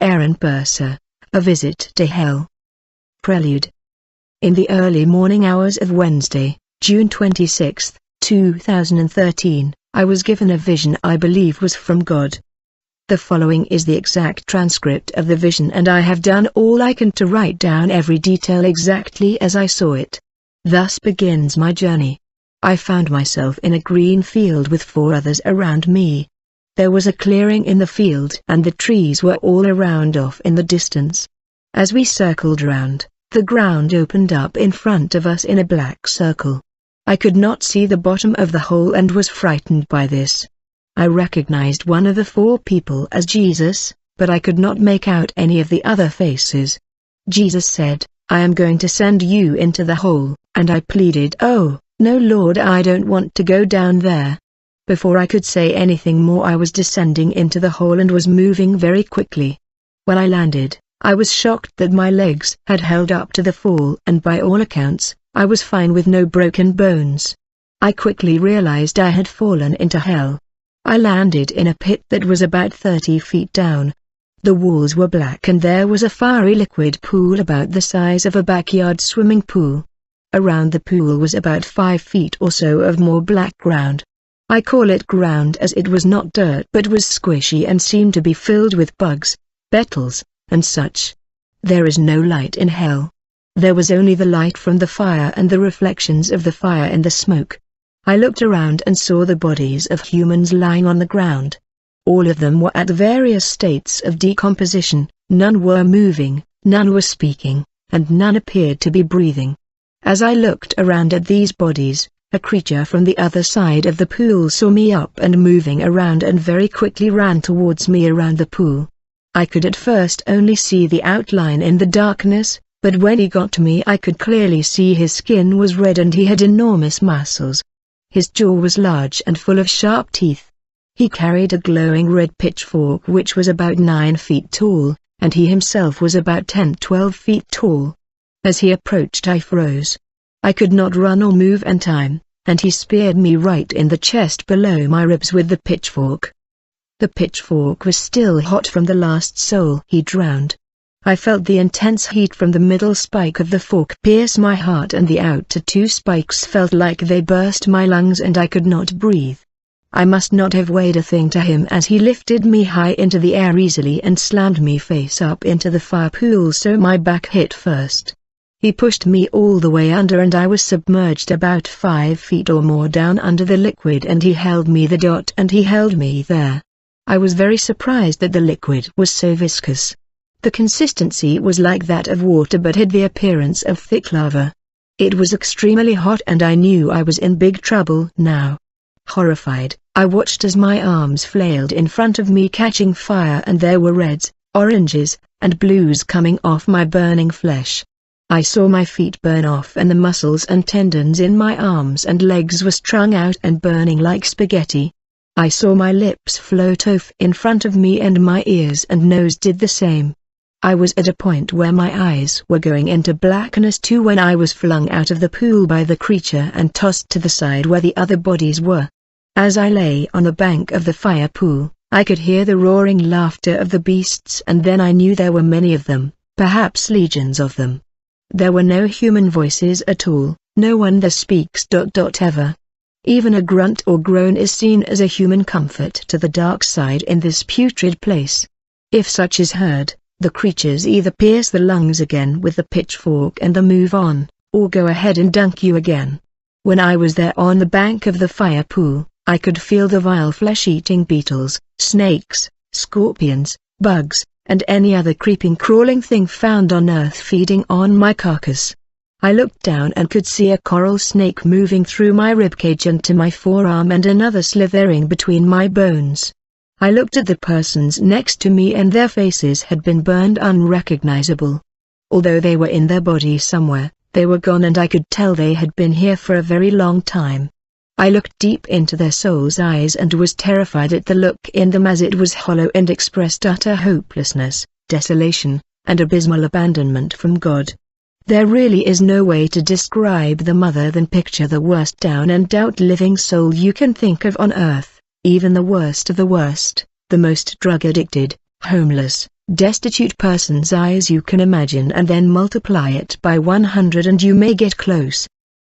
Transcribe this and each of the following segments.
Aaron Purser, A Visit to Hell. Prelude. In the early morning hours of Wednesday, June 26, 2013, I was given a vision I believe was from God. The following is the exact transcript of the vision, and I have done all I can to write down every detail exactly as I saw it. Thus begins my journey. I found myself in a green field with 4 others around me. There was a clearing in the field and the trees were all around off in the distance. As we circled round, the ground opened up in front of us in a black circle. I could not see the bottom of the hole and was frightened by this. I recognized one of the 4 people as Jesus, but I could not make out any of the other faces. Jesus said, "I am going to send you into the hole," and I pleaded, "Oh, no Lord, I don't want to go down there." Before I could say anything more, I was descending into the hole and was moving very quickly. When I landed, I was shocked that my legs had held up to the fall, and by all accounts, I was fine with no broken bones. I quickly realized I had fallen into hell. I landed in a pit that was about 30 feet down. The walls were black and there was a fiery liquid pool about the size of a backyard swimming pool. Around the pool was about 5 feet or so of more black ground. I call it ground as it was not dirt but was squishy and seemed to be filled with bugs, beetles, and such. There is no light in hell. There was only the light from the fire and the reflections of the fire and the smoke. I looked around and saw the bodies of humans lying on the ground. All of them were at various states of decomposition, none were moving, none were speaking, and none appeared to be breathing. As I looked around at these bodies, a creature from the other side of the pool saw me up and moving around and very quickly ran towards me around the pool. I could at first only see the outline in the darkness, but when he got to me I could clearly see his skin was red and he had enormous muscles. His jaw was large and full of sharp teeth. He carried a glowing red pitchfork which was about 9 feet tall, and he himself was about 10-12 feet tall. As he approached I froze. I could not run or move in time, and he speared me right in the chest below my ribs with the pitchfork. The pitchfork was still hot from the last soul he drowned. I felt the intense heat from the middle spike of the fork pierce my heart, and the outer 2 spikes felt like they burst my lungs and I could not breathe. I must not have weighed a thing to him as he lifted me high into the air easily and slammed me face up into the fire pool so my back hit first. He pushed me all the way under and I was submerged about 5 feet or more down under the liquid, and he held me there. I was very surprised that the liquid was so viscous. The consistency was like that of water but had the appearance of thick lava. It was extremely hot and I knew I was in big trouble now. Horrified, I watched as my arms flailed in front of me catching fire, and there were reds, oranges, and blues coming off my burning flesh. I saw my feet burn off and the muscles and tendons in my arms and legs were strung out and burning like spaghetti. I saw my lips float off in front of me and my ears and nose did the same. I was at a point where my eyes were going into blackness too when I was flung out of the pool by the creature and tossed to the side where the other bodies were. As I lay on the bank of the fire pool, I could hear the roaring laughter of the beasts, and then I knew there were many of them, perhaps legions of them. There were no human voices at all, no one that speaks ever. Even a grunt or groan is seen as a human comfort to the dark side in this putrid place. If such is heard, the creatures either pierce the lungs again with the pitchfork and then move on, or go ahead and dunk you again. When I was there on the bank of the fire pool, I could feel the vile flesh-eating beetles, snakes, scorpions, bugs, and any other creeping crawling thing found on earth feeding on my carcass. I looked down and could see a coral snake moving through my ribcage into my forearm and another slithering between my bones. I looked at the persons next to me and their faces had been burned unrecognizable. Although they were in their body somewhere, they were gone and I could tell they had been here for a very long time. I looked deep into their souls' eyes and was terrified at the look in them as it was hollow and expressed utter hopelessness, desolation, and abysmal abandonment from God. There really is no way to describe them other than picture the worst down and out living soul you can think of on earth, even the worst of the worst, the most drug-addicted, homeless, destitute person's eyes you can imagine, and then multiply it by 100 and you may get close.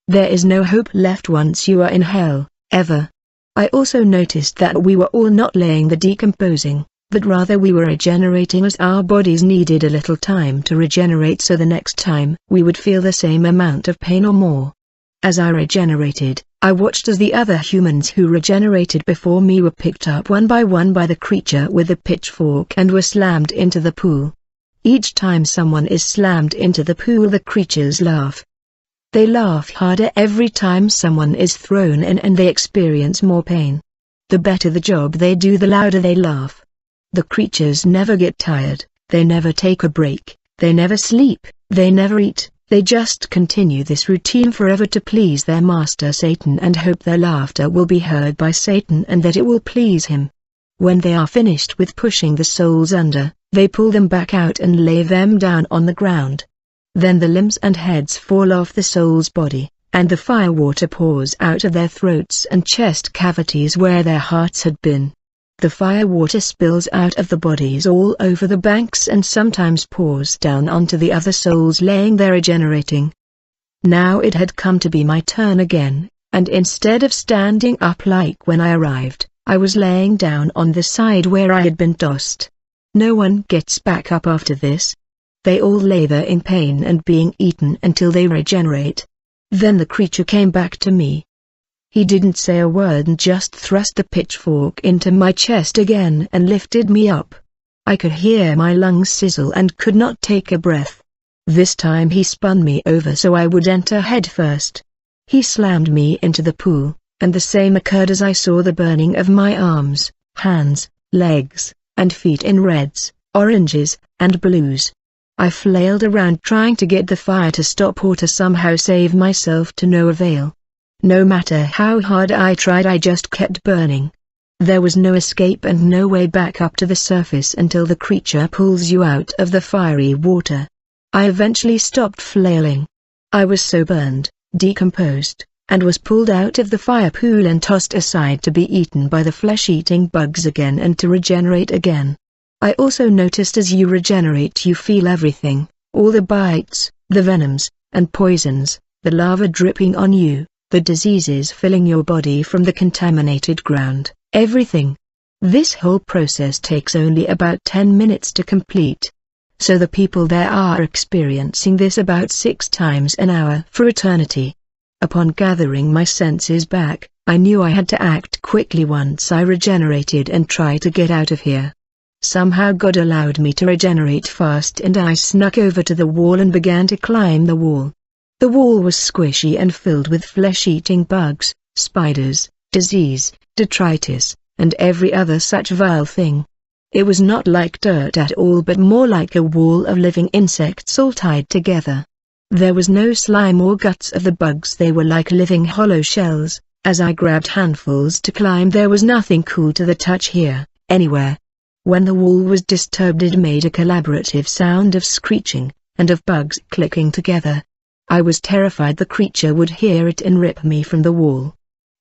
There is no hope left once you are in hell, ever. I also noticed that we were all not laying the decomposing, but rather we were regenerating as our bodies needed a little time to regenerate, so the next time we would feel the same amount of pain or more. As I regenerated, I watched as the other humans who regenerated before me were picked up one by the creature with a pitchfork and were slammed into the pool. Each time someone is slammed into the pool, the creatures laugh. They laugh harder every time someone is thrown in, and they experience more pain. The better the job they do, the louder they laugh. The creatures never get tired, they never take a break, they never sleep, they never eat. They just continue this routine forever to please their master Satan and hope their laughter will be heard by Satan and that it will please him. When they are finished with pushing the souls under, they pull them back out and lay them down on the ground. Then the limbs and heads fall off the soul's body, and the fire water pours out of their throats and chest cavities where their hearts had been. The fire water spills out of the bodies all over the banks and sometimes pours down onto the other souls laying there regenerating. Now it had come to be my turn again, and instead of standing up like when I arrived, I was laying down on the side where I had been tossed. No one gets back up after this. They all lay there in pain and being eaten until they regenerate. Then the creature came back to me. He didn't say a word and just thrust the pitchfork into my chest again and lifted me up. I could hear my lungs sizzle and could not take a breath. This time he spun me over so I would enter head first. He slammed me into the pool, and the same occurred as I saw the burning of my arms, hands, legs, and feet in reds, oranges, and blues. I flailed around trying to get the fire to stop or to somehow save myself, to no avail. No matter how hard I tried, I just kept burning. There was no escape and no way back up to the surface until the creature pulls you out of the fiery water. I eventually stopped flailing. I was so burned, decomposed, and was pulled out of the fire pool and tossed aside to be eaten by the flesh-eating bugs again and to regenerate again. I also noticed as you regenerate you feel everything, all the bites, the venoms, and poisons, the lava dripping on you, the diseases filling your body from the contaminated ground, everything. This whole process takes only about 10 minutes to complete. So the people there are experiencing this about 6 times an hour for eternity. Upon gathering my senses back, I knew I had to act quickly once I regenerated and try to get out of here. Somehow God allowed me to regenerate fast and I snuck over to the wall and began to climb the wall. The wall was squishy and filled with flesh-eating bugs, spiders, disease, detritus, and every other such vile thing. It was not like dirt at all but more like a wall of living insects all tied together. There was no slime or guts of the bugs, they were like living hollow shells. As I grabbed handfuls to climb, there was nothing cool to the touch here, anywhere. When the wall was disturbed it made a collaborative sound of screeching, and of bugs clicking together. I was terrified the creature would hear it and rip me from the wall.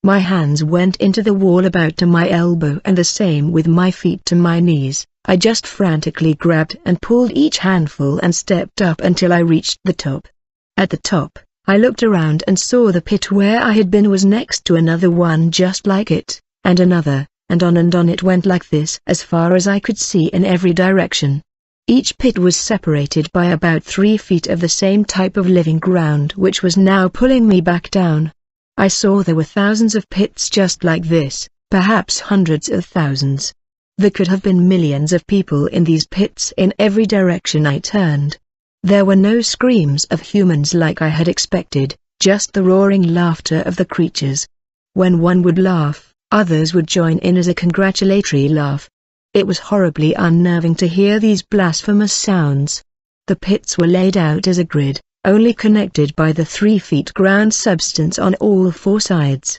My hands went into the wall about to my elbow and the same with my feet to my knees. I just frantically grabbed and pulled each handful and stepped up until I reached the top. At the top, I looked around and saw the pit where I had been was next to another one just like it, and another, and on it went like this as far as I could see in every direction. Each pit was separated by about 3 feet of the same type of living ground which was now pulling me back down. I saw there were thousands of pits just like this, perhaps hundreds of thousands. There could have been millions of people in these pits in every direction I turned. There were no screams of humans like I had expected, just the roaring laughter of the creatures. When one would laugh, others would join in as a congratulatory laugh. It was horribly unnerving to hear these blasphemous sounds. The pits were laid out as a grid, only connected by the 3 feet ground substance on all 4 sides.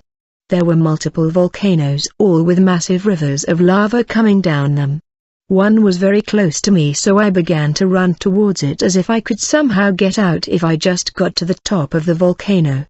There were multiple volcanoes, all with massive rivers of lava coming down them. One was very close to me, so I began to run towards it as if I could somehow get out if I just got to the top of the volcano.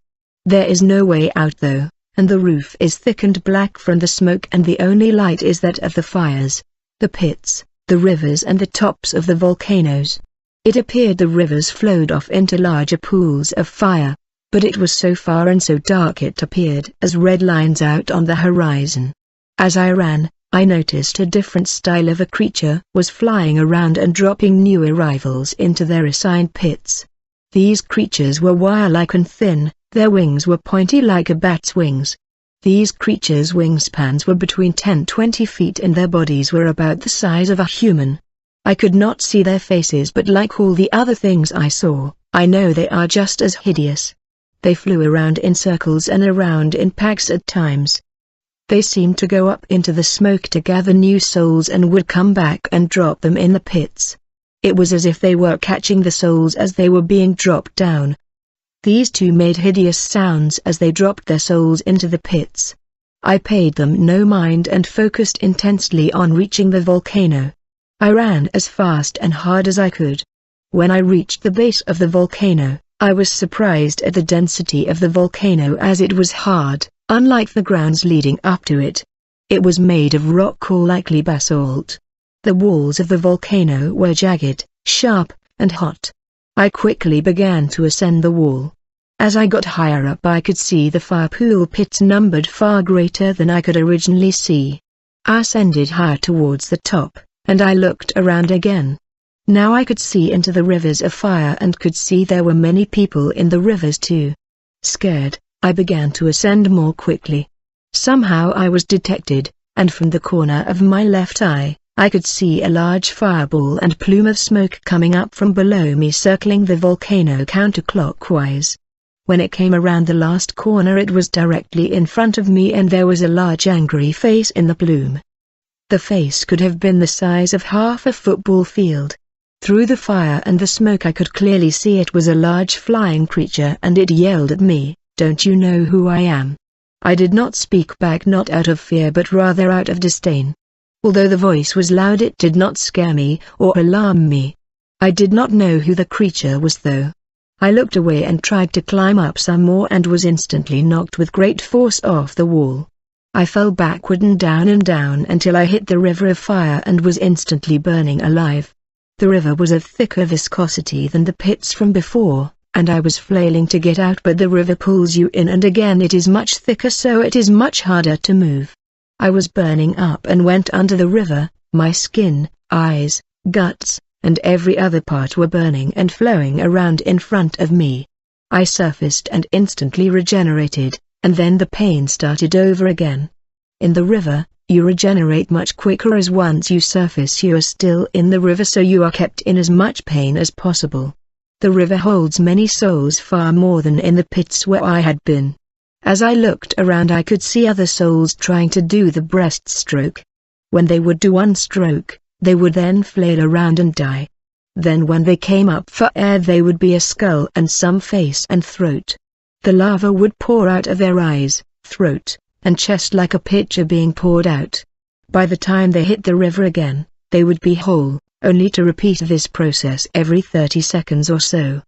There is no way out though, and the roof is thick and black from the smoke and the only light is that of the fires. The pits, the rivers and the tops of the volcanoes. It appeared the rivers flowed off into larger pools of fire, but it was so far and so dark it appeared as red lines out on the horizon. As I ran, I noticed a different style of a creature was flying around and dropping new arrivals into their assigned pits. These creatures were wire-like and thin, their wings were pointy like a bat's wings. These creatures' wingspans were between 10–20 feet and their bodies were about the size of a human. I could not see their faces, but like all the other things I saw, I know they are just as hideous. They flew around in circles and around in packs at times. They seemed to go up into the smoke to gather new souls and would come back and drop them in the pits. It was as if they were catching the souls as they were being dropped down. These two made hideous sounds as they dropped their souls into the pits. I paid them no mind and focused intensely on reaching the volcano. I ran as fast and hard as I could. When I reached the base of the volcano, I was surprised at the density of the volcano as it was hard, unlike the grounds leading up to it. It was made of rock or likely basalt. The walls of the volcano were jagged, sharp, and hot. I quickly began to ascend the wall. As I got higher up I could see the fire pool pits numbered far greater than I could originally see. I ascended higher towards the top, and I looked around again. Now I could see into the rivers of fire and could see there were many people in the rivers too. Scared, I began to ascend more quickly. Somehow I was detected, and from the corner of my left eye, I could see a large fireball and plume of smoke coming up from below me circling the volcano counterclockwise. When it came around the last corner it was directly in front of me and there was a large angry face in the plume. The face could have been the size of half a football field. Through the fire and the smoke I could clearly see it was a large flying creature and it yelled at me, "Don't you know who I am?" I did not speak back, not out of fear but rather out of disdain. Although the voice was loud it did not scare me or alarm me. I did not know who the creature was though. I looked away and tried to climb up some more and was instantly knocked with great force off the wall. I fell backward and down until I hit the river of fire and was instantly burning alive. The river was of thicker viscosity than the pits from before, and I was flailing to get out, but the river pulls you in and again it is much thicker so it is much harder to move. I was burning up and went under the river, my skin, eyes, guts, and every other part were burning and flowing around in front of me. I surfaced and instantly regenerated, and then the pain started over again. In the river, you regenerate much quicker as once you surface you are still in the river so you are kept in as much pain as possible. The river holds many souls far more than in the pits where I had been. As I looked around I could see other souls trying to do the breaststroke. When they would do one stroke, they would then flail around and die. Then when they came up for air they would be a skull and some face and throat. The lava would pour out of their eyes, throat, and chest like a pitcher being poured out. By the time they hit the river again, they would be whole, only to repeat this process every 30 seconds or so.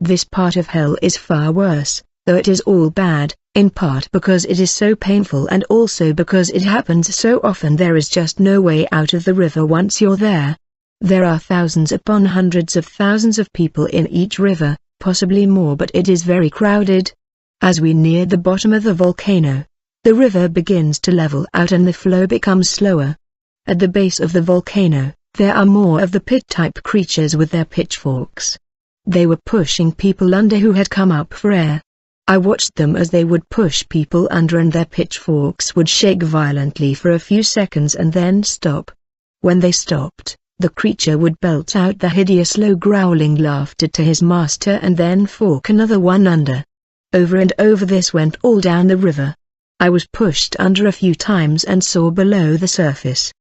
This part of hell is far worse, though it is all bad, in part because it is so painful and also because it happens so often. There is just no way out of the river once you're there. There are thousands upon hundreds of thousands of people in each river, possibly more, but it is very crowded. As we neared the bottom of the volcano, the river begins to level out and the flow becomes slower. At the base of the volcano, there are more of the pit-type creatures with their pitchforks. They were pushing people under who had come up for air. I watched them as they would push people under and their pitchforks would shake violently for a few seconds and then stop. When they stopped, the creature would belt out the hideous low growling laughter to his master and then fork another one under. Over and over this went all down the river. I was pushed under a few times and saw below the surface.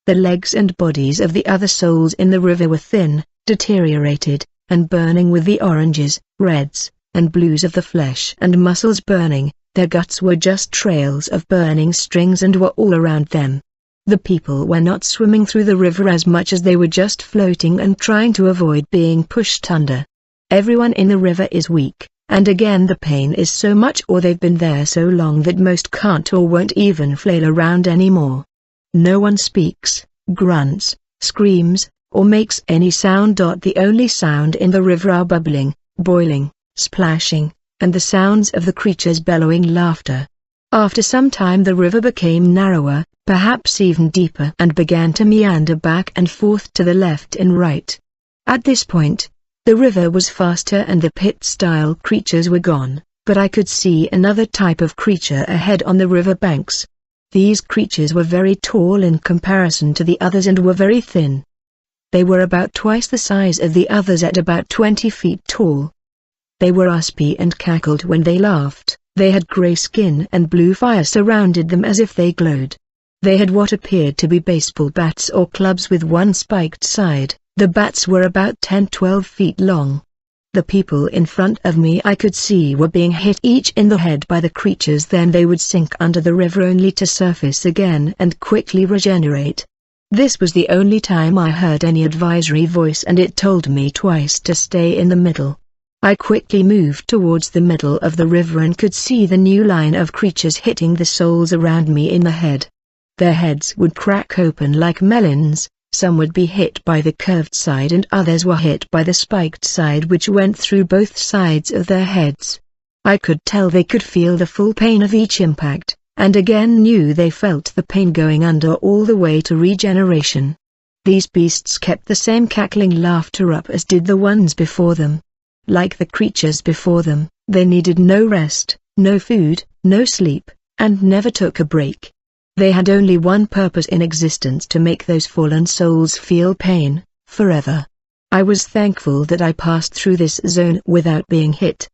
The legs and bodies of the other souls in the river were thin, deteriorated, and burning with the oranges, reds, and blues of the flesh and muscles burning. Their guts were just trails of burning strings and were all around them. The people were not swimming through the river as much as they were just floating and trying to avoid being pushed under. Everyone in the river is weak, and again the pain is so much or they've been there so long that most can't or won't even flail around anymore. No one speaks, grunts, screams, or makes any sound. The only sound in the river are bubbling, boiling, splashing, and the sounds of the creatures' bellowing laughter. After some time the river became narrower, perhaps even deeper, and began to meander back and forth to the left and right. At this point, the river was faster and the pit-style creatures were gone, but I could see another type of creature ahead on the river banks. These creatures were very tall in comparison to the others and were very thin. They were about twice the size of the others, at about 20 feet tall. They were raspy and cackled when they laughed. They had grey skin and blue fire surrounded them as if they glowed. They had what appeared to be baseball bats or clubs with one spiked side. The bats were about 10-12 feet long. The people in front of me I could see were being hit each in the head by the creatures, then they would sink under the river only to surface again and quickly regenerate. This was the only time I heard any advisory voice, and it told me twice to stay in the middle. I quickly moved towards the middle of the river and could see the new line of creatures hitting the souls around me in the head. Their heads would crack open like melons, some would be hit by the curved side and others were hit by the spiked side which went through both sides of their heads. I could tell they could feel the full pain of each impact, and again knew they felt the pain going under all the way to regeneration. These beasts kept the same cackling laughter up as did the ones before them. Like the creatures before them, they needed no rest, no food, no sleep, and never took a break. They had only one purpose in existence: to make those fallen souls feel pain, forever. I was thankful that I passed through this zone without being hit.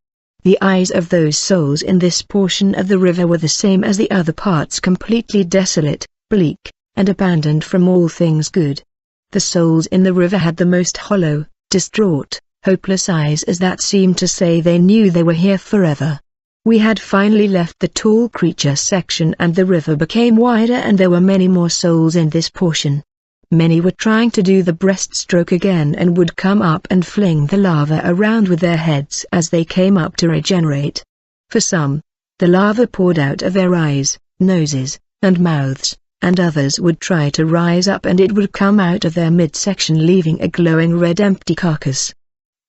The eyes of those souls in this portion of the river were the same as the other parts, completely desolate, bleak, and abandoned from all things good. The souls in the river had the most hollow, distraught, hopeless eyes, as that seemed to say they knew they were here forever. We had finally left the tall creature section and the river became wider, and there were many more souls in this portion. Many were trying to do the breaststroke again and would come up and fling the lava around with their heads as they came up to regenerate. For some, the lava poured out of their eyes, noses, and mouths, and others would try to rise up and it would come out of their midsection, leaving a glowing red empty carcass.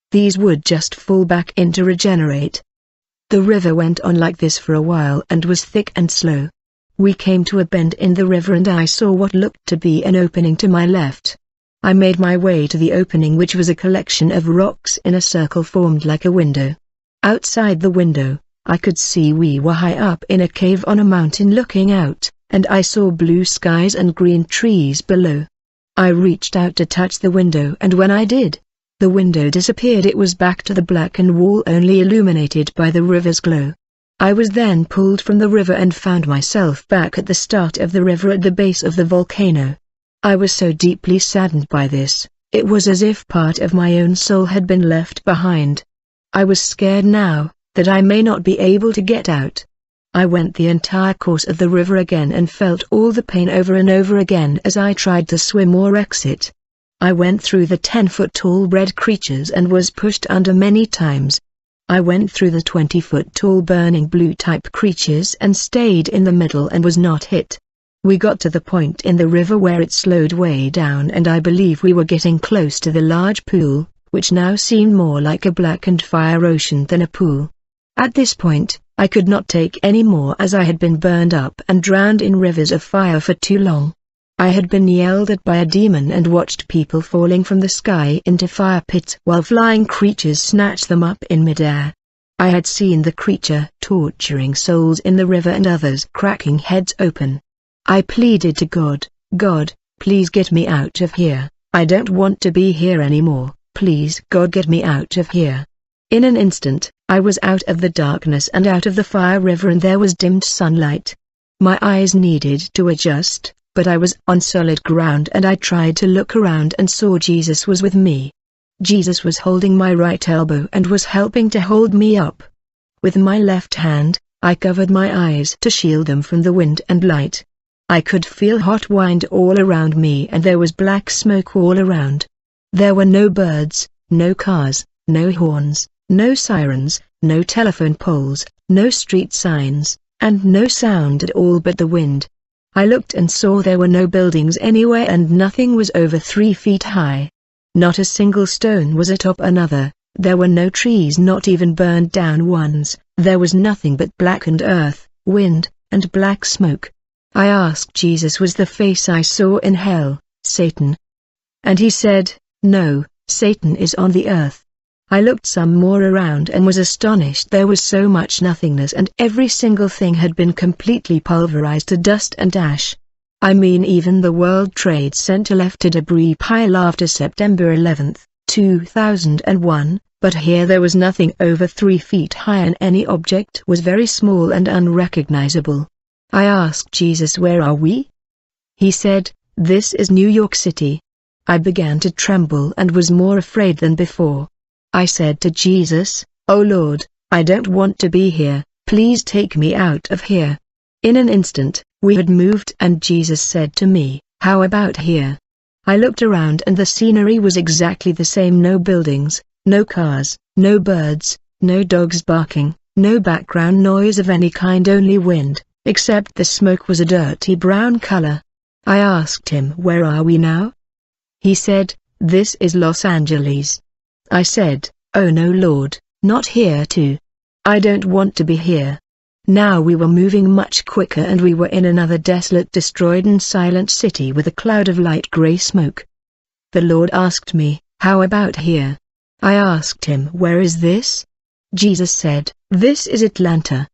These would just fall back in to regenerate. The river went on like this for a while and was thick and slow. We came to a bend in the river and I saw what looked to be an opening to my left. I made my way to the opening, which was a collection of rocks in a circle formed like a window. Outside the window, I could see we were high up in a cave on a mountain looking out, and I saw blue skies and green trees below. I reached out to touch the window, and when I did, the window disappeared. It was back to the blackened wall, only illuminated by the river's glow. I was then pulled from the river and found myself back at the start of the river at the base of the volcano. I was so deeply saddened by this, it was as if part of my own soul had been left behind. I was scared now, that I may not be able to get out. I went the entire course of the river again and felt all the pain over and over again as I tried to swim or exit. I went through the 10-foot-tall red creatures and was pushed under many times. I went through the 20-foot-tall burning blue-type creatures and stayed in the middle and was not hit. We got to the point in the river where it slowed way down, and I believe we were getting close to the large pool, which now seemed more like a blackened fire ocean than a pool. At this point, I could not take any more, as I had been burned up and drowned in rivers of fire for too long. I had been yelled at by a demon and watched people falling from the sky into fire pits while flying creatures snatched them up in midair. I had seen the creature torturing souls in the river and others cracking heads open. I pleaded to God, "God, please get me out of here. I don't want to be here anymore. Please God, get me out of here." In an instant, I was out of the darkness and out of the fire river, and there was dimmed sunlight. My eyes needed to adjust, but I was on solid ground and I tried to look around and saw Jesus was with me. Jesus was holding my right elbow and was helping to hold me up. With my left hand, I covered my eyes to shield them from the wind and light. I could feel hot wind all around me and there was black smoke all around. There were no birds, no cars, no horns, no sirens, no telephone poles, no street signs, and no sound at all but the wind. I looked and saw there were no buildings anywhere and nothing was over 3 feet high. Not a single stone was atop another, there were no trees, not even burned down ones, there was nothing but blackened earth, wind, and black smoke. I asked Jesus, was the face I saw in hell Satan? And he said, no, Satan is on the earth. I looked some more around and was astonished. There was so much nothingness and every single thing had been completely pulverized to dust and ash. I mean, even the World Trade Center left a debris pile after September 11, 2001, but here there was nothing over 3 feet high and any object was very small and unrecognizable. I asked Jesus, where are we? He said, this is New York City. I began to tremble and was more afraid than before. I said to Jesus, oh Lord, I don't want to be here, please take me out of here. In an instant, we had moved and Jesus said to me, how about here? I looked around and the scenery was exactly the same, no buildings, no cars, no birds, no dogs barking, no background noise of any kind, only wind, except the smoke was a dirty brown color. I asked him, where are we now? He said, this is Los Angeles. I said, oh no Lord, not here too. I don't want to be here. Now we were moving much quicker and we were in another desolate, destroyed and silent city with a cloud of light gray smoke. The Lord asked me, how about here? I asked him, where is this? Jesus said, this is Atlanta.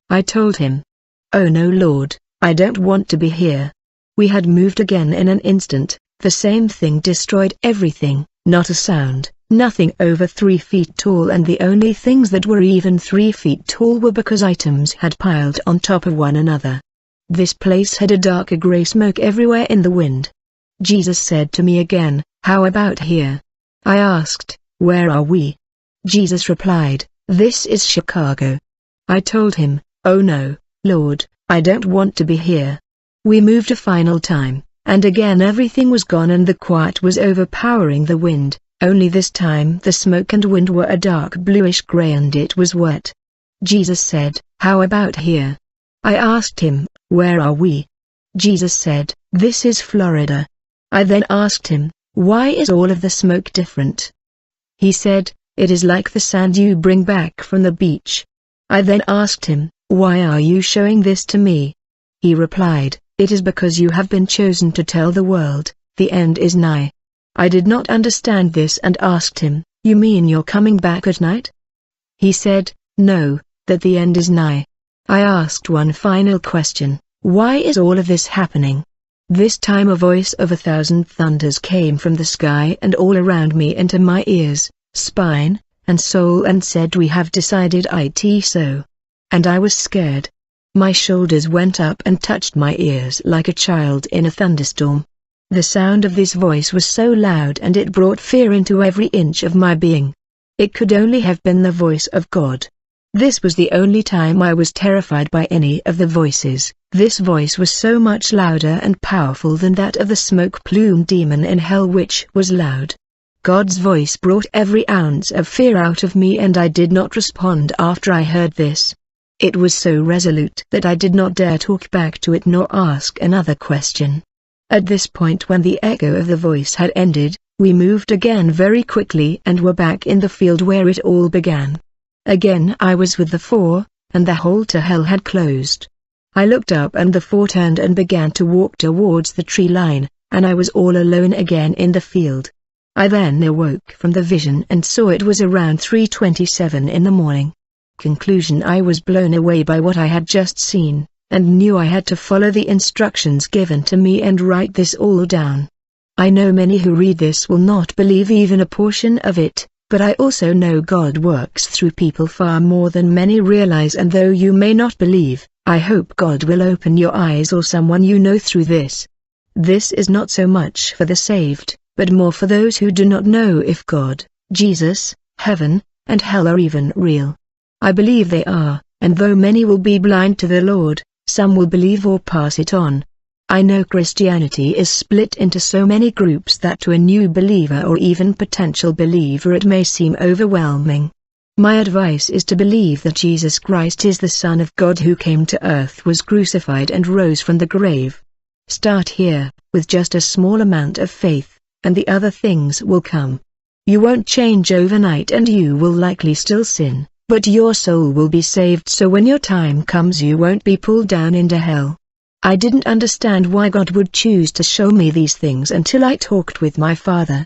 I told him, oh no Lord, I don't want to be here. We had moved again in an instant, the same thing destroyed everything, not a sound. Nothing over 3 feet tall, and the only things that were even 3 feet tall were because items had piled on top of one another. This place had a darker gray smoke everywhere in the wind. Jesus said to me again, how about here? I asked, where are we? Jesus replied, this is Chicago. I told him, oh no, Lord, I don't want to be here. We moved a final time, and again everything was gone and the quiet was overpowering the wind. Only this time the smoke and wind were a dark bluish gray and it was wet. Jesus said, how about here? I asked him, where are we? Jesus said, this is Florida. I then asked him, why is all of the smoke different? He said, it is like the sand you bring back from the beach. I then asked him, why are you showing this to me? He replied, it is because you have been chosen to tell the world, the end is nigh. I did not understand this and asked him, you mean you're coming back at night? He said, no, that the end is nigh. I asked one final question, why is all of this happening? This time a voice of 1,000 thunders came from the sky and all around me into my ears, spine, and soul and said, we have decided it so. And I was scared. My shoulders went up and touched my ears like a child in a thunderstorm. The sound of this voice was so loud and it brought fear into every inch of my being. It could only have been the voice of God. This was the only time I was terrified by any of the voices. This voice was so much louder and powerful than that of the smoke-plumed demon in hell, which was loud. God's voice brought every ounce of fear out of me and I did not respond after I heard this. It was so resolute that I did not dare talk back to it nor ask another question. At this point, when the echo of the voice had ended, we moved again very quickly and were back in the field where it all began. Again I was with the four, and the hole to hell had closed. I looked up and the four turned and began to walk towards the tree line, and I was all alone again in the field. I then awoke from the vision and saw it was around 3:27 in the morning. Conclusion: I was blown away by what I had just seen, and knew I had to follow the instructions given to me and write this all down. I know many who read this will not believe even a portion of it, but I also know God works through people far more than many realize, and though you may not believe, I hope God will open your eyes or someone you know through this. This is not so much for the saved, but more for those who do not know if God, Jesus, heaven, and hell are even real. I believe they are, and though many will be blind to the Lord, some will believe or pass it on. I know Christianity is split into so many groups that to a new believer or even potential believer it may seem overwhelming. My advice is to believe that Jesus Christ is the Son of God who came to earth, was crucified and rose from the grave. Start here, with just a small amount of faith, and the other things will come. You won't change overnight and you will likely still sin, but your soul will be saved, so when your time comes you won't be pulled down into hell. I didn't understand why God would choose to show me these things until I talked with my father.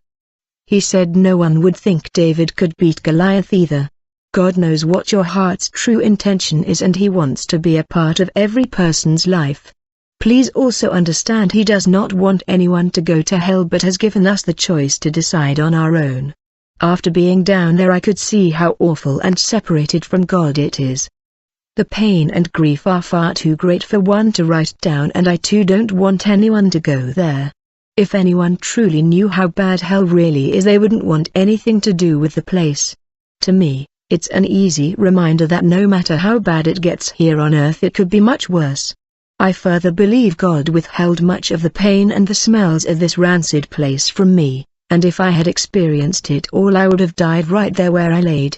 He said no one would think David could beat Goliath either. God knows what your heart's true intention is and He wants to be a part of every person's life. Please also understand He does not want anyone to go to hell but has given us the choice to decide on our own. After being down there I could see how awful and separated from God it is. The pain and grief are far too great for one to write down, and I too don't want anyone to go there. If anyone truly knew how bad hell really is, they wouldn't want anything to do with the place. To me, it's an easy reminder that no matter how bad it gets here on earth it could be much worse. I further believe God withheld much of the pain and the smells of this rancid place from me, and if I had experienced it all I would have died right there where I laid.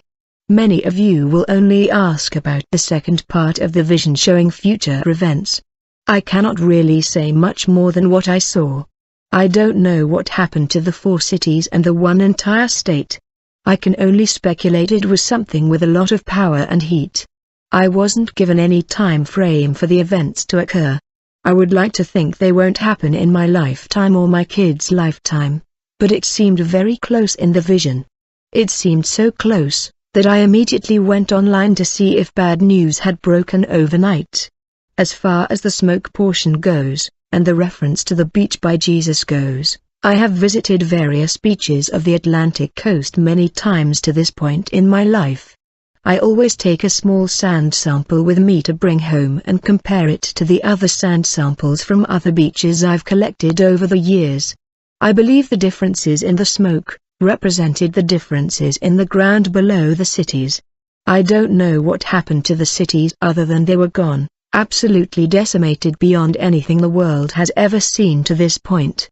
Many of you will only ask about the second part of the vision showing future events. I cannot really say much more than what I saw. I don't know what happened to the 4 cities and the one entire state. I can only speculate it was something with a lot of power and heat. I wasn't given any time frame for the events to occur. I would like to think they won't happen in my lifetime or my kids' lifetime, but it seemed very close in the vision. It seemed so close that I immediately went online to see if bad news had broken overnight. As far as the smoke portion goes, and the reference to the beach by Jesus goes, I have visited various beaches of the Atlantic coast many times to this point in my life. I always take a small sand sample with me to bring home and compare it to the other sand samples from other beaches I've collected over the years. I believe the differences in the smoke represented the differences in the ground below the cities. I don't know what happened to the cities other than they were gone, absolutely decimated beyond anything the world has ever seen to this point.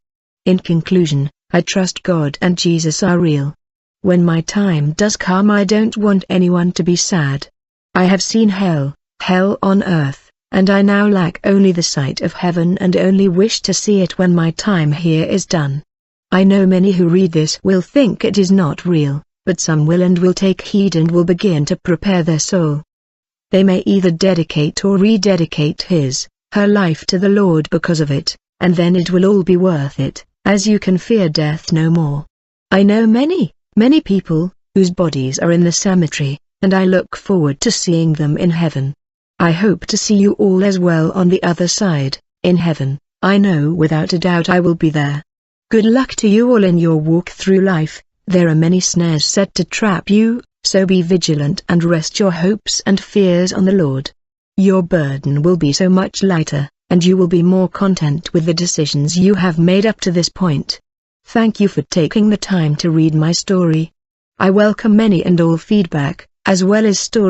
In conclusion, I trust God and Jesus are real. When my time does come I don't want anyone to be sad. I have seen hell on earth, and I now lack only the sight of heaven and only wish to see it when my time here is done. I know many who read this will think it is not real, but some will and will take heed and will begin to prepare their soul. They may either dedicate or rededicate her life to the Lord because of it, and then it will all be worth it, as you can fear death no more. I know many people, whose bodies are in the cemetery, and I look forward to seeing them in heaven. I hope to see you all as well on the other side, in heaven. I know without a doubt I will be there. Good luck to you all in your walk through life. There are many snares set to trap you, so be vigilant and rest your hopes and fears on the Lord. Your burden will be so much lighter, and you will be more content with the decisions you have made up to this point. Thank you for taking the time to read my story. I welcome any and all feedback, as well as stories